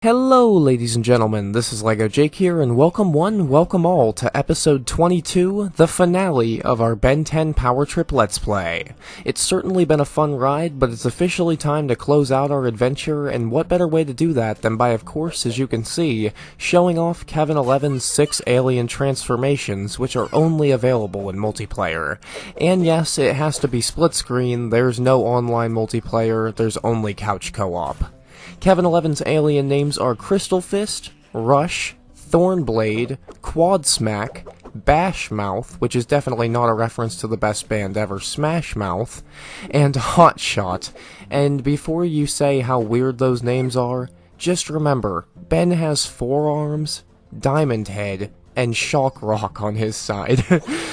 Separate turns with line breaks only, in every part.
Hello ladies and gentlemen, this is LEGO Jake here, and welcome one, welcome all to episode 22, the finale of our Ben 10 Power Trip Let's Play. It's certainly been a fun ride, but it's officially time to close out our adventure, and what better way to do that than by, of course, as you can see, showing off Kevin 11's 6 alien transformations, which are only available in multiplayer. And yes, it has to be split screen, there's no online multiplayer, there's only couch co-op. Kevin 11's alien names are Crystal Fist, Rush, Thornblade, Quad Smack, Bash Mouth, which is definitely not a reference to the best band ever, Smash Mouth, and Hot Shot. And before you say how weird those names are, just remember, Ben has 4 arms, Diamond Head, and Shock Rock on his side.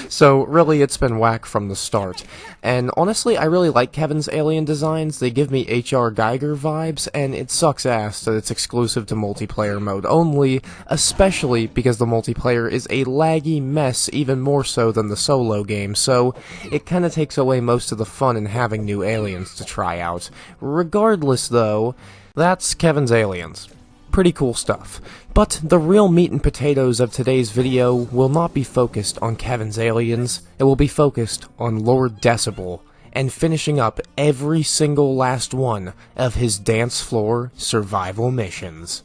So really it's been whack from the start. And honestly, I really like Kevin's alien designs. They give me H.R. Geiger vibes, and it sucks ass that it's exclusive to multiplayer mode only, especially because the multiplayer is a laggy mess even more so than the solo game, so it kinda takes away most of the fun in having new aliens to try out. Regardless though, that's Kevin's aliens. Pretty cool stuff. But the real meat and potatoes of today's video will not be focused on Kevin's aliens, it will be focused on Lord Decibel, and finishing up every single last one of his dance floor survival missions.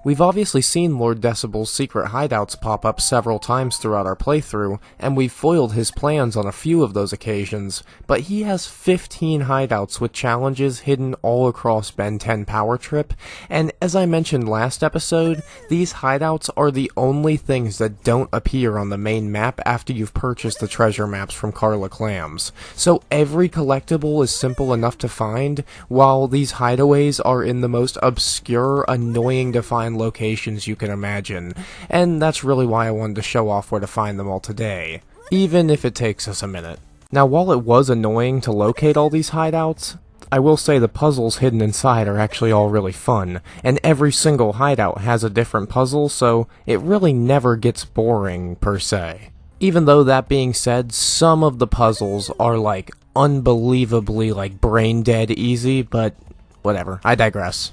We've obviously seen Lord Decibel's secret hideouts pop up several times throughout our playthrough, and we've foiled his plans on a few of those occasions, but he has 15 hideouts with challenges hidden all across Ben 10 Power Trip, and as I mentioned last episode, these hideouts are the only things that don't appear on the main map after you've purchased the treasure maps from Carla Clams. So every collectible is simple enough to find, while these hideaways are in the most obscure, annoying to find locations you can imagine, and that's really why I wanted to show off where to find them all today, even if it takes us a minute. Now, while it was annoying to locate all these hideouts, I will say the puzzles hidden inside are actually all really fun, and every single hideout has a different puzzle, so it really never gets boring, per se. Even though, that being said, some of the puzzles are like unbelievably like brain dead easy, but whatever, I digress.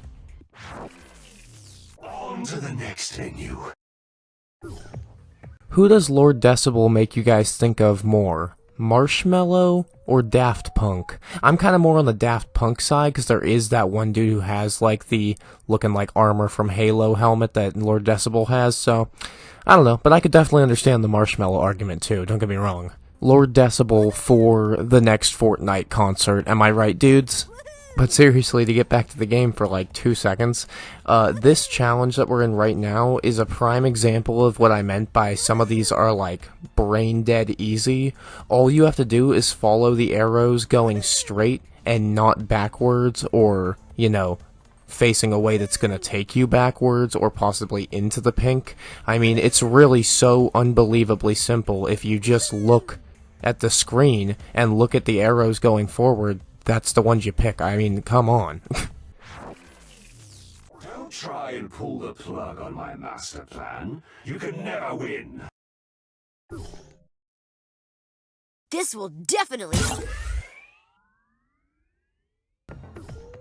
To the next venue.
Who does Lord Decibel make you guys think of more? Marshmallow or Daft Punk? I'm kind of more on the Daft Punk side, because there is that one dude who has like the looking like armor from Halo helmet that Lord Decibel has, so I don't know, but I could definitely understand the Marshmallow argument too, don't get me wrong. Lord Decibel for the next Fortnite concert, am I right, dudes? But seriously, to get back to the game for like 2 seconds, this challenge that we're in right now is a prime example of what I meant by some of these are like brain dead easy. All you have to do is follow the arrows going straight and not backwards, or, you know, facing a way that's gonna take you backwards or possibly into the pink. I mean, it's really so unbelievably simple if you just look at the screen and look at the arrows going forward. That's the ones you pick. I mean, come on.
Don't try and pull the plug on my master plan. You can never win.
This will definitely...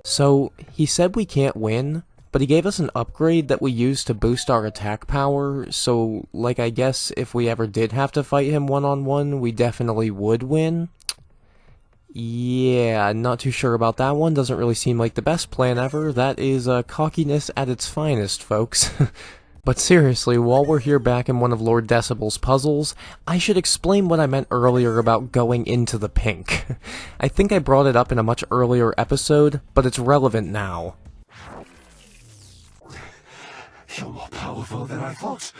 So, he said we can't win, but he gave us an upgrade that we use to boost our attack power, so, like, I guess if we ever did have to fight him one-on-one, we definitely would win. Yeah, not too sure about that one. Doesn't really seem like the best plan ever. That is cockiness at its finest, folks. But seriously, while we're here back in one of Lord Decibel's puzzles, I should explain what I meant earlier about going into the pink. I think I brought it up in a much earlier episode, but it's relevant now.
You're more powerful than I thought.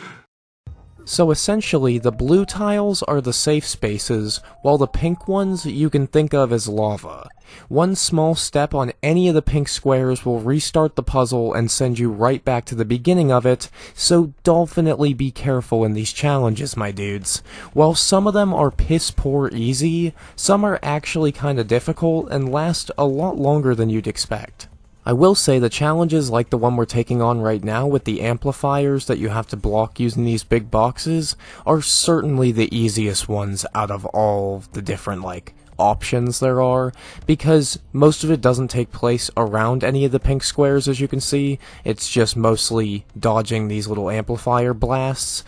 So essentially, the blue tiles are the safe spaces, while the pink ones you can think of as lava. One small step on any of the pink squares will restart the puzzle and send you right back to the beginning of it, so definitely be careful in these challenges, my dudes. While some of them are piss poor easy, some are actually kinda difficult and last a lot longer than you'd expect. I will say the challenges like the one we're taking on right now with the amplifiers that you have to block using these big boxes are certainly the easiest ones out of all the different, like, options there are, because most of it doesn't take place around any of the pink squares, as you can see. It's just mostly dodging these little amplifier blasts.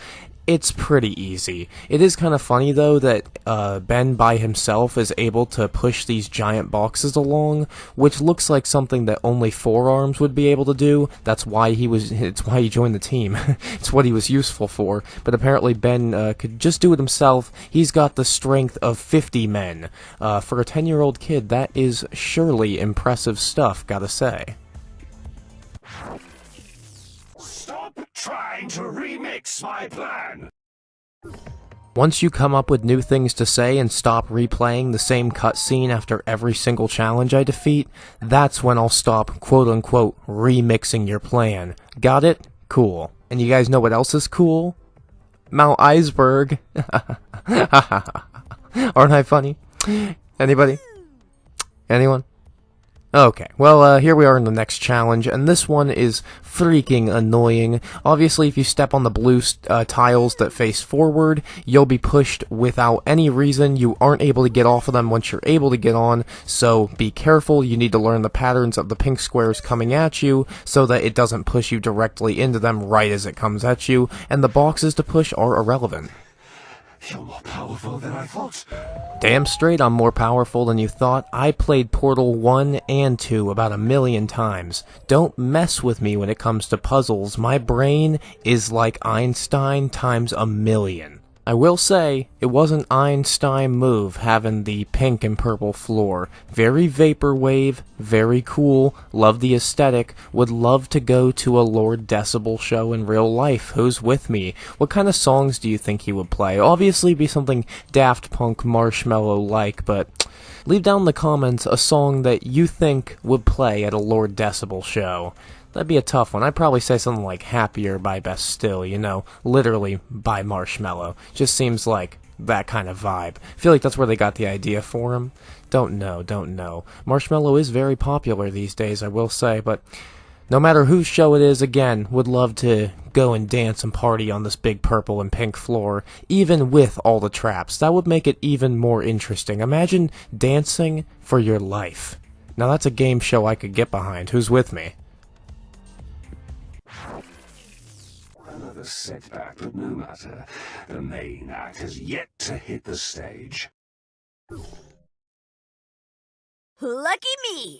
It's pretty easy. It is kind of funny, though, that Ben by himself is able to push these giant boxes along, which looks like something that only forearms would be able to do. It's why he joined the team. It's what he was useful for. But apparently Ben could just do it himself. He's got the strength of 50 men. For a 10-year-old kid, that is surely impressive stuff, gotta say.
Stop trying to remix my plan!
Once you come up with new things to say and stop replaying the same cutscene after every single challenge I defeat, that's when I'll stop quote-unquote remixing your plan. Got it? Cool. And you guys know what else is cool? Mount Iceberg. Aren't I funny? Anybody? Anyone? Okay, well, here we are in the next challenge, and this one is freaking annoying. Obviously, if you step on the blue tiles that face forward, you'll be pushed without any reason. You aren't able to get off of them once you're able to get on, so be careful. You need to learn the patterns of the pink squares coming at you so that it doesn't push you directly into them right as it comes at you, and the boxes to push are irrelevant.
You're more powerful than I thought.
Damn straight I'm more powerful than you thought. I played Portal 1 and 2 about 1,000,000 times. Don't mess with me when it comes to puzzles. My brain is like Einstein times 1,000,000. I will say, it was an Einstein move having the pink and purple floor. Very vaporwave, very cool, love the aesthetic, would love to go to a Lord Decibel show in real life. Who's with me? What kind of songs do you think he would play? Obviously be something Daft Punk Marshmallow-like, but leave down in the comments a song that you think would play at a Lord Decibel show. That'd be a tough one. I'd probably say something like Happier by Best Still, you know, literally by Marshmallow. Just seems like that kind of vibe. I feel like that's where they got the idea for him. Don't know. Marshmallow is very popular these days, I will say, but no matter whose show it is, again, would love to go and dance and party on this big purple and pink floor, even with all the traps. That would make it even more interesting. Imagine dancing for your life. Now that's a game show I could get behind. Who's with me?
Another setback, but no matter. The main act has yet to hit the stage.
Lucky me!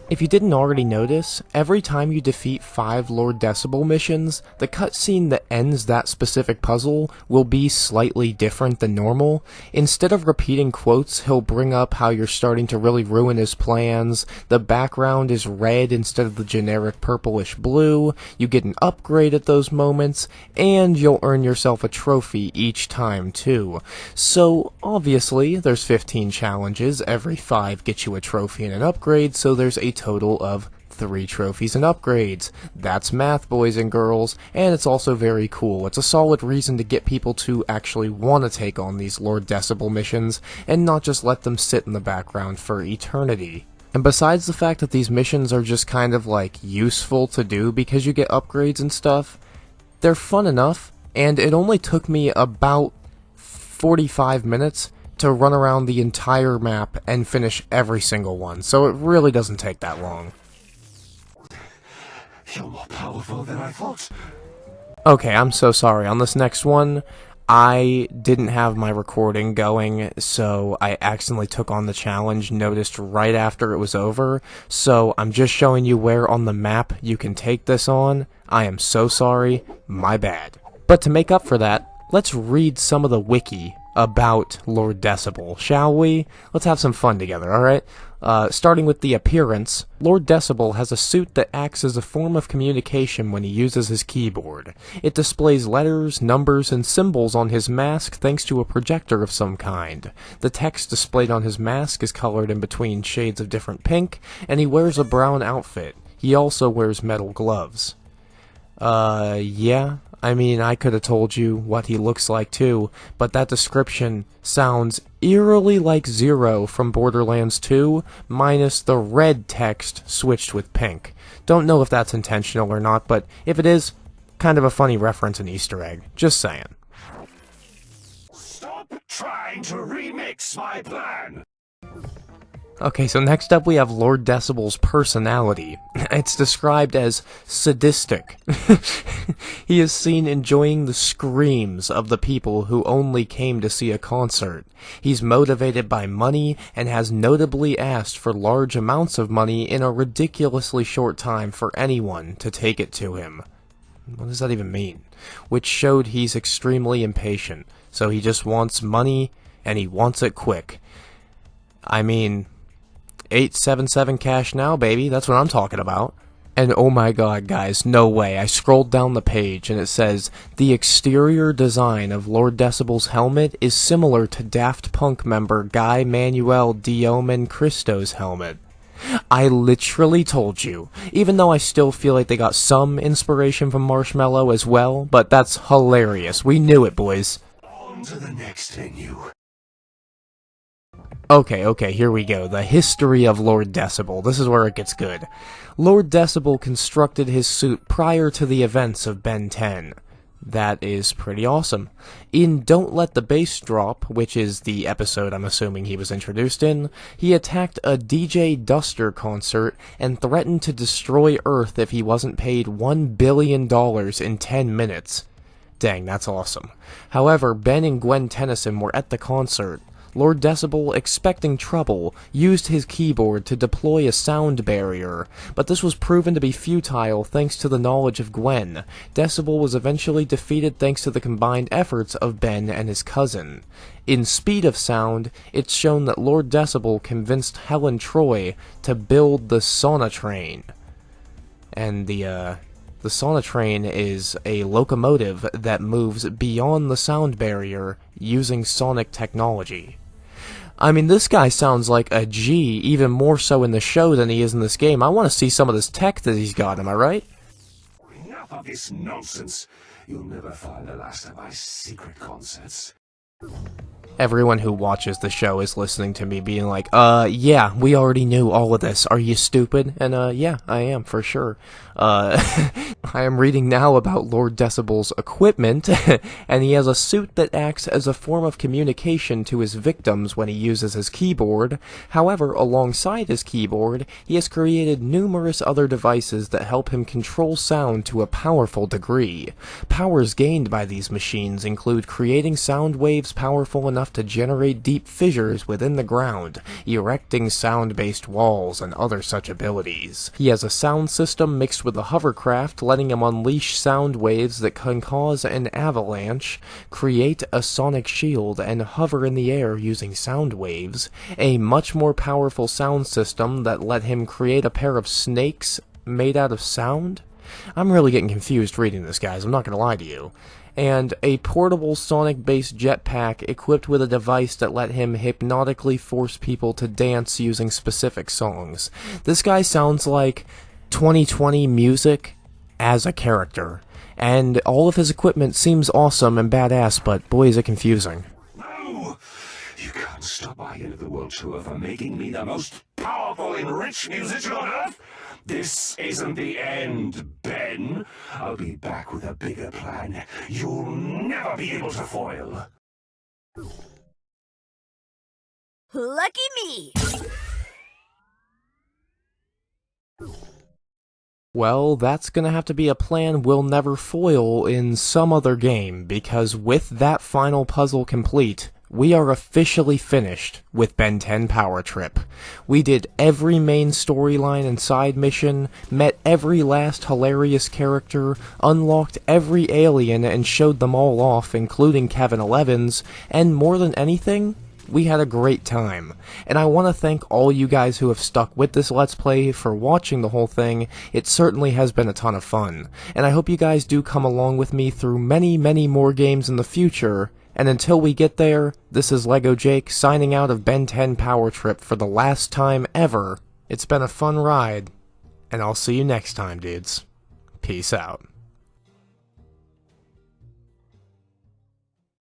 If you didn't already notice, every time you defeat 5 Lord Decibel missions, the cutscene that ends that specific puzzle will be slightly different than normal. Instead of repeating quotes, he'll bring up how you're starting to really ruin his plans, the background is red instead of the generic purplish blue, you get an upgrade at those moments, and you'll earn yourself a trophy each time too. So, obviously, there's 15 challenges, every 5 get you a trophy and an upgrade, so there's a total of 3 trophies and upgrades. That's math, boys and girls, and it's also very cool. It's a solid reason to get people to actually want to take on these Lord Decibel missions, and not just let them sit in the background for eternity. And besides the fact that these missions are just kind of like useful to do because you get upgrades and stuff, they're fun enough, and it only took me about 45 minutes to run around the entire map and finish every single one, so it really doesn't take that long.
You're more powerful than I thought.
Okay, I'm so sorry. On this next one, I didn't have my recording going, so I accidentally took on the challenge, noticed right after it was over, so I'm just showing you where on the map you can take this on. I am so sorry, my bad. But to make up for that, let's read some of the wiki about Lord Decibel, shall we? Let's have some fun together, alright? Starting with the appearance, Lord Decibel has a suit that acts as a form of communication when he uses his keyboard. It displays letters, numbers, and symbols on his mask thanks to a projector of some kind. The text displayed on his mask is colored in between shades of different pink, and he wears a brown outfit. He also wears metal gloves. Yeah. I mean, I could have told you what he looks like too, but that description sounds eerily like Zero from Borderlands 2, minus the red text switched with pink. Don't know if that's intentional or not, but if it is, kind of a funny reference and Easter egg. Just saying.
Stop trying to remix my plan.
Okay, so next up we have Lord Decibel's personality. It's described as sadistic. He is seen enjoying the screams of the people who only came to see a concert. He's motivated by money and has notably asked for large amounts of money in a ridiculously short time for anyone to take it to him. What does that even mean? Which showed he's extremely impatient. So he just wants money, and he wants it quick. I mean, 877 cash now, baby. That's what I'm talking about. And oh my god, guys, no way. I scrolled down the page and it says, the exterior design of Lord Decibel's helmet is similar to Daft Punk member Guy Manuel Diomen Christo's helmet. I literally told you, even though I still feel like they got some inspiration from Marshmello as well, but that's hilarious. We knew it, boys.
On to the next venue.
Okay, here we go. The history of Lord Decibel. This is where it gets good. Lord Decibel constructed his suit prior to the events of Ben 10. That is pretty awesome. In Don't Let the Bass Drop, which is the episode I'm assuming he was introduced in, he attacked a DJ Duster concert and threatened to destroy Earth if he wasn't paid $1 billion in 10 minutes. Dang, that's awesome. However, Ben and Gwen Tennyson were at the concert. Lord Decibel, expecting trouble, used his keyboard to deploy a sound barrier, but this was proven to be futile thanks to the knowledge of Gwen. Decibel was eventually defeated thanks to the combined efforts of Ben and his cousin. In Speed of Sound, it's shown that Lord Decibel convinced Helen Troy to build the Sonatrain. And the Sonatrain is a locomotive that moves beyond the sound barrier using sonic technology. I mean, this guy sounds like a G, even more so in the show than he is in this game. I want to see some of this tech that he's got, am I right?
Enough of this nonsense. You'll never find the last of my secret concerts.
Everyone who watches the show is listening to me being like, yeah, we already knew all of this. Are you stupid? And, yeah, I am, for sure. I am reading now about Lord Decibel's equipment, and he has a suit that acts as a form of communication to his victims when he uses his keyboard. However, alongside his keyboard, he has created numerous other devices that help him control sound to a powerful degree. Powers gained by these machines include creating sound waves powerful enough to generate deep fissures within the ground, erecting sound-based walls, and other such abilities. He has a sound system mixed with a hovercraft, letting him unleash sound waves that can cause an avalanche, create a sonic shield, and hover in the air using sound waves, a much more powerful sound system that let him create a pair of snakes made out of sound? I'm really getting confused reading this, guys, I'm not gonna lie to you. And a portable sonic-based jetpack equipped with a device that let him hypnotically force people to dance using specific songs. This guy sounds like 2020 music as a character, and all of his equipment seems awesome and badass, but boy is it confusing.
No! You can't stop my end of the world tour for making me the most powerful and rich musician on Earth! This isn't the end, Ben. I'll be back with a bigger plan you'll never be able to foil.
Lucky me!
Well, that's gonna have to be a plan we'll never foil in some other game, because with that final puzzle complete, we are officially finished with Ben 10 Power Trip. We did every main storyline and side mission, met every last hilarious character, unlocked every alien and showed them all off, including Kevin Eleven's, and more than anything, we had a great time. And I want to thank all you guys who have stuck with this Let's Play for watching the whole thing. It certainly has been a ton of fun. And I hope you guys do come along with me through many, many more games in the future. And until we get there, this is Lego Jake signing out of Ben 10 Power Trip for the last time ever. It's been a fun ride, and I'll see you next time, dudes. Peace out.